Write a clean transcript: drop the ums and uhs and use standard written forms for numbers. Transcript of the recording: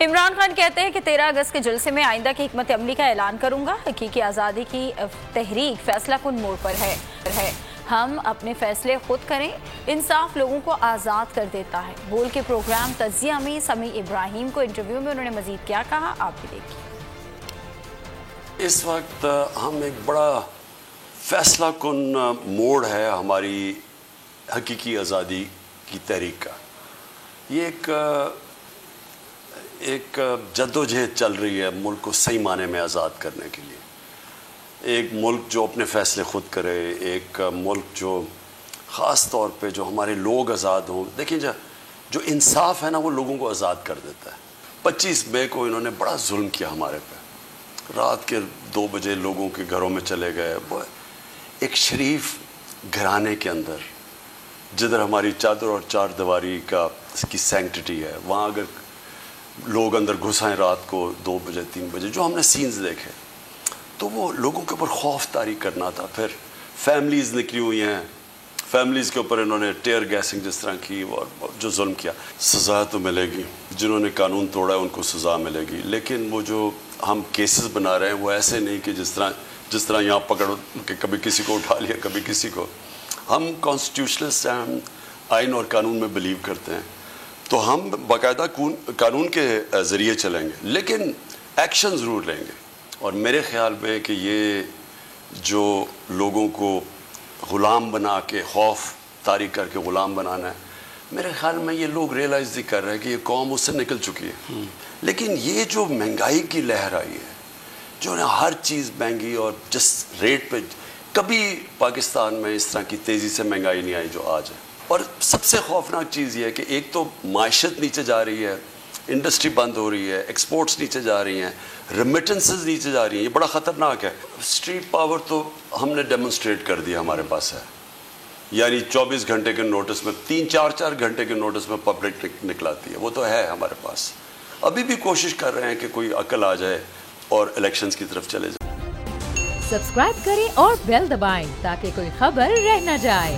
عمران خان کہتے ہیں کہ 13 اگست کے جلسے میں آئندہ کی حکمت عملی کا اعلان کروں گا. حقیقی آزادی کی تحریک فیصلہ کن موڑ پر ہے. ہم اپنے فیصلے خود کریں. انصاف لوگوں کو آزاد کر دیتا ہے. بول کے پروگرام تجزیہ میں سمیع ابراہیم کو انٹرویو میں انہوں نے مزید کیا کہا, آپ بھی دیکھیے. اس وقت ہم ایک بڑا فیصلہ کن موڑ ہے ہماری حقیقی آزادی کی تحریک کا. یہ ایک جدوجہد چل رہی ہے ملک کو صحیح معنی میں آزاد کرنے کے لیے. ایک ملک جو اپنے فیصلے خود کرے, ایک ملک جو خاص طور پہ جو ہمارے لوگ آزاد ہوں. دیکھیں جو انصاف ہے نا وہ لوگوں کو آزاد کر دیتا ہے. 25 مئی کو انہوں نے بڑا ظلم کیا ہمارے پہ. رات کے 2 بجے لوگوں کے گھروں میں چلے گئے. وہ ایک شریف گھرانے کے اندر جدھر ہماری چادر اور چار دیواری کا اس کی سینکٹیٹی ہے, وہاں اگر لوگ اندر گھس آئیں رات کو 2 بجے 3 بجے, جو ہم نے سینز دیکھے تو وہ لوگوں کے اوپر خوف طاری کرنا تھا. پھر فیملیز نکلی ہوئی ہیں, فیملیز کے اوپر انہوں نے ٹیئر گیسنگ جس طرح کی اور جو ظلم کیا. سزا تو ملے گی, جنہوں نے قانون توڑا ہے ان کو سزا ملے گی. لیکن وہ جو ہم کیسز بنا رہے ہیں وہ ایسے نہیں کہ جس طرح یہاں پکڑ کہ کبھی کسی کو اٹھا لیا کبھی کسی کو. ہم کانسٹیٹیوشنلسٹ ہیں, ہم آئین اور قانون میں بلیو کرتے ہیں, تو ہم باقاعدہ قانون کے ذریعے چلیں گے لیکن ایکشن ضرور لیں گے. اور میرے خیال میں کہ یہ جو لوگوں کو غلام بنا کے خوف طاری کر کے غلام بنانا ہے, میرے خیال میں یہ لوگ ریئلائز ہی کر رہے ہیں کہ یہ قوم اس سے نکل چکی ہے. لیکن یہ جو مہنگائی کی لہر آئی ہے, جو نا ہر چیز مہنگی, اور جس ریٹ پہ کبھی پاکستان میں اس طرح کی تیزی سے مہنگائی نہیں آئی جو آج ہے. اور سب سے خوفناک چیز یہ ہے کہ ایک تو معیشت نیچے جا رہی ہے, انڈسٹری بند ہو رہی ہے, ایکسپورٹس نیچے جا رہی ہیں, ریمیٹنسز نیچے جا رہی ہیں. یہ بڑا خطرناک ہے. اسٹریٹ پاور تو ہم نے ڈیمونسٹریٹ کر دیا ہمارے پاس ہے. یعنی 24 گھنٹے کے نوٹس میں 3-4 گھنٹے کے نوٹس میں پبلک نکلاتی ہے, وہ تو ہے ہمارے پاس. ابھی بھی کوشش کر رہے ہیں کہ کوئی عقل آ جائے اور الیکشنز کی طرف چلے جائے. سبسکرائب کریں اور بیل دبائیں تاکہ کوئی خبر رہ نہ جائے.